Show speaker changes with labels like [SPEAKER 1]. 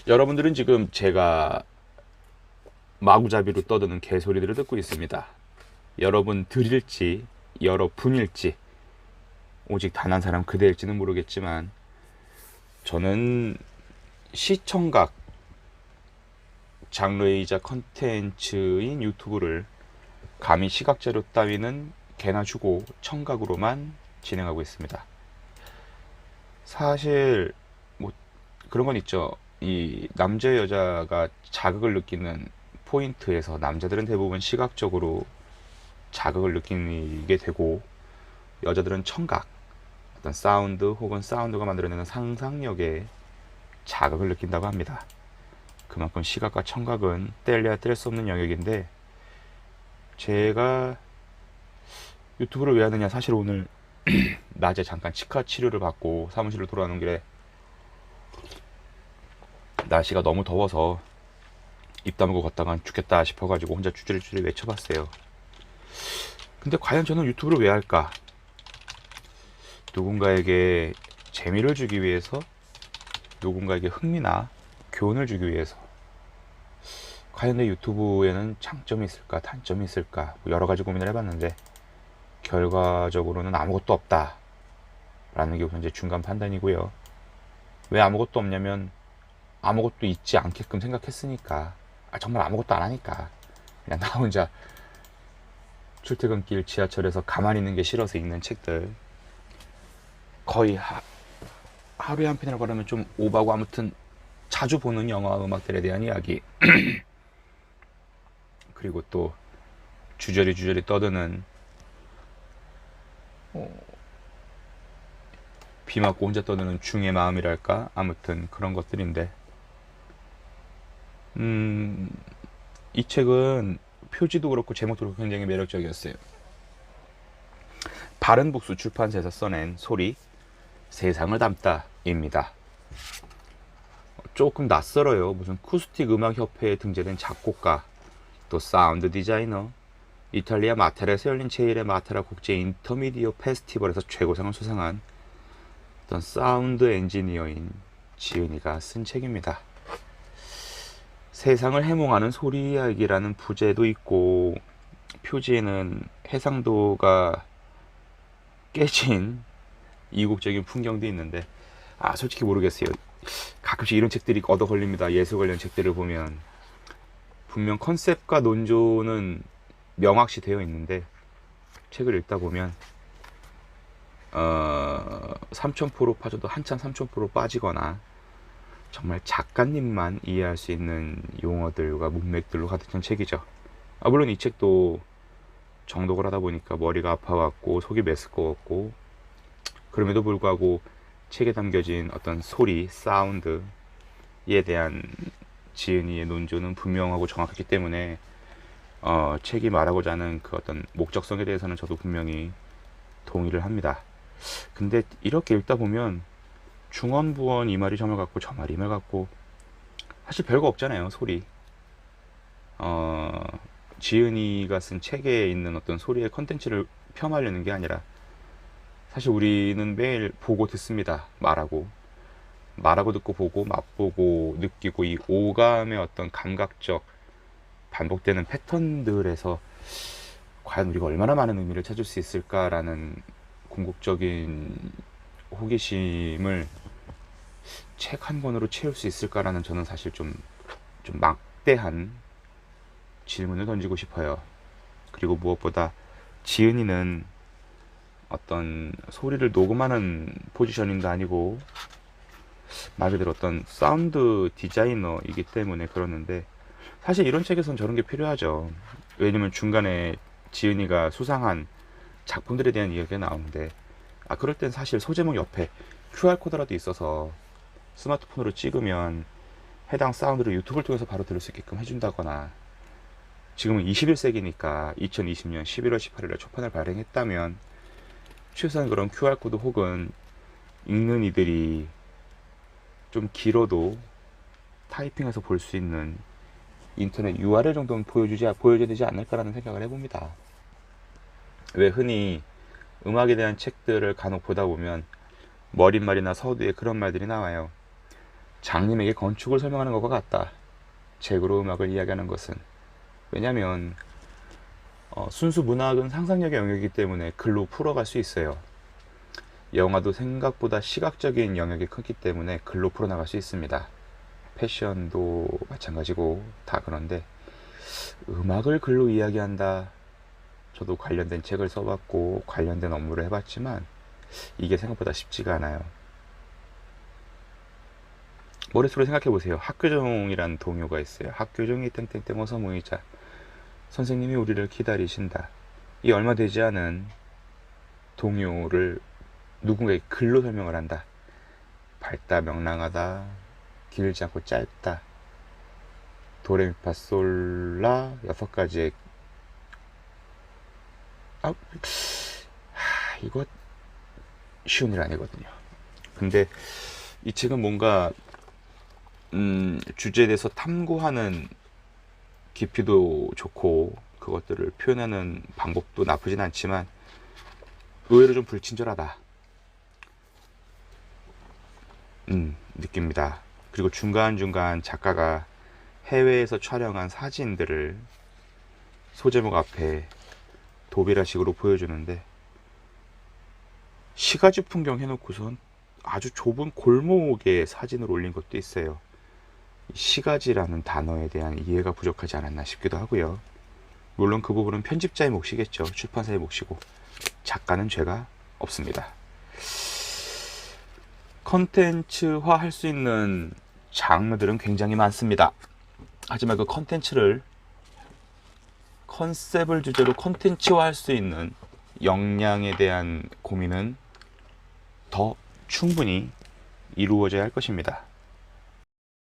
[SPEAKER 1] 여러분들은 지금 제가 마구잡이로 떠드는 개소리들을 듣고 있습니다. 여러분들일지 여러분일지 오직 단 한 사람 그대일지는 모르겠지만 저는 시청각 장르이자 컨텐츠인 유튜브를 감히 시각자료 따위는 개나 주고 청각으로만 진행하고 있습니다. 사실 뭐 그런 건 있죠. 이 남자 여자가 자극을 느끼는 포인트에서 남자들은 대부분 시각적으로 자극을 느끼게 되고 여자들은 청각, 어떤 사운드 혹은 사운드가 만들어내는 상상력에 자극을 느낀다고 합니다. 그만큼 시각과 청각은 뗄래야 뗄 수 없는 영역인데 제가 유튜브를 왜 하느냐, 사실 오늘 낮에 잠깐 치과 치료를 받고 사무실로 돌아오는 길에 날씨가 너무 더워서 입 다물고 걷다간 죽겠다 싶어가지고 혼자 주저리주저리 외쳐봤어요. 근데 과연 저는 유튜브를 왜 할까? 누군가에게 재미를 주기 위해서, 누군가에게 흥미나 교훈을 주기 위해서. 과연 내 유튜브에는 장점이 있을까, 단점이 있을까, 여러 가지 고민을 해봤는데 결과적으로는 아무것도 없다 라는 게 현재 중간 판단이고요. 왜 아무것도 없냐면 아무것도 있지 않게끔 생각했으니까. 정말 아무것도 안 하니까 그냥 나 혼자 출퇴근길 지하철에서 가만히 있는 게 싫어서 읽는 책들, 거의 하루에 한 편이라고 하면 좀 오바고 아무튼 자주 보는 영화 음악들에 대한 이야기 그리고 또 주저리 떠드는 비 맞고 혼자 떠드는 중의 마음이랄까, 아무튼 그런 것들인데 이 책은 표지도 그렇고 제목도 그렇고 굉장히 매력적이었어요. 바른북수 출판사에서 써낸 소리 세상을 담다입니다. 조금 낯설어요. 무슨 쿠스틱 음악협회에 등재된 작곡가, 또 사운드 디자이너, 이탈리아 마테라에서 열린 제1회 마테라 국제 인터미디어 페스티벌에서 최고상을 수상한 어떤 사운드 엔지니어인 지은이가 쓴 책입니다. 세상을 해몽하는 소리 이야기라는 부제도 있고 표지에는 해상도가 깨진 이국적인 풍경도 있는데 솔직히 모르겠어요. 가끔씩 이런 책들이 얻어 걸립니다. 예술 관련 책들을 보면 분명 컨셉과 논조는 명확시 되어 있는데 책을 읽다 보면 3000% 빠져도 한참 3000% 빠지거나 정말 작가님만 이해할 수 있는 용어들과 문맥들로 가득 찬 책이죠. 물론 이 책도 정독을 하다 보니까 머리가 아파왔고 속이 메스꺼웠고, 그럼에도 불구하고 책에 담겨진 어떤 소리, 사운드에 대한 지은이의 논조는 분명하고 정확했기 때문에 책이 말하고자 하는 그 어떤 목적성에 대해서는 저도 분명히 동의를 합니다. 근데 이렇게 읽다 보면 중언부언 이 말이 저 말 같고 저 말이 이 말 같고 사실 별거 없잖아요. 소리. 지은이가 쓴 책에 있는 어떤 소리의 컨텐츠를 폄하하려는 게 아니라 사실 우리는 매일 보고 듣습니다. 말하고 듣고 보고 맛보고 느끼고, 이 오감의 어떤 감각적 반복되는 패턴들에서 과연 우리가 얼마나 많은 의미를 찾을 수 있을까라는 궁극적인 호기심을 책 한 권으로 채울 수 있을까라는, 저는 사실 좀 막대한 질문을 던지고 싶어요. 그리고 무엇보다 지은이는 어떤 소리를 녹음하는 포지션인도 아니고 말 그대로 어떤 사운드 디자이너이기 때문에 그러는데, 사실 이런 책에선 저런 게 필요하죠. 왜냐면 중간에 지은이가 수상한 작품들에 대한 이야기가 나오는데 그럴 땐 사실 소제목 옆에 QR코드라도 있어서 스마트폰으로 찍으면 해당 사운드를 유튜브를 통해서 바로 들을 수 있게끔 해준다거나, 지금은 21세기니까 2020년 11월 18일에 초판을 발행했다면 최소한 그런 QR코드 혹은 읽는 이들이 좀 길어도 타이핑해서 볼 수 있는 인터넷 URL 정도는 보여줘야 되지 않을까라는 생각을 해봅니다. 왜 흔히 음악에 대한 책들을 간혹 보다 보면 머릿말이나 서두에 그런 말들이 나와요. 장님에게 건축을 설명하는 것과 같다. 책으로 음악을 이야기하는 것은. 왜냐하면 순수 문학은 상상력의 영역이기 때문에 글로 풀어갈 수 있어요. 영화도 생각보다 시각적인 영역이 크기 때문에 글로 풀어나갈 수 있습니다. 패션도 마찬가지고 다 그런데 음악을 글로 이야기한다. 저도 관련된 책을 써봤고 관련된 업무를 해봤지만 이게 생각보다 쉽지가 않아요. 머릿속으로 생각해보세요. 학교종이란 동요가 있어요. 학교종이 땡땡땡 어서 모이자. 선생님이 우리를 기다리신다. 이 얼마 되지 않은 동요를 누군가에게 글로 설명을 한다. 밝다, 명랑하다, 길지 않고 짧다. 도레미파솔라 6가지의 이거 쉬운 일 아니거든요. 근데 이 책은 뭔가 주제에 대해서 탐구하는 깊이도 좋고 그것들을 표현하는 방법도 나쁘진 않지만 의외로 좀 불친절하다 느낍니다. 그리고 중간중간 작가가 해외에서 촬영한 사진들을 소제목 앞에 도비라식으로 보여주는데 시가지 풍경 해놓고선 아주 좁은 골목에 사진을 올린 것도 있어요. 시가지라는 단어에 대한 이해가 부족하지 않았나 싶기도 하고요. 물론 그 부분은 편집자의 몫이겠죠. 출판사의 몫이고 작가는 죄가 없습니다. 컨텐츠화 할 수 있는 장르들은 굉장히 많습니다. 하지만 그 컨셉을 주제로 컨텐츠화 할 수 있는 역량에 대한 고민은 더 충분히 이루어져야 할 것입니다.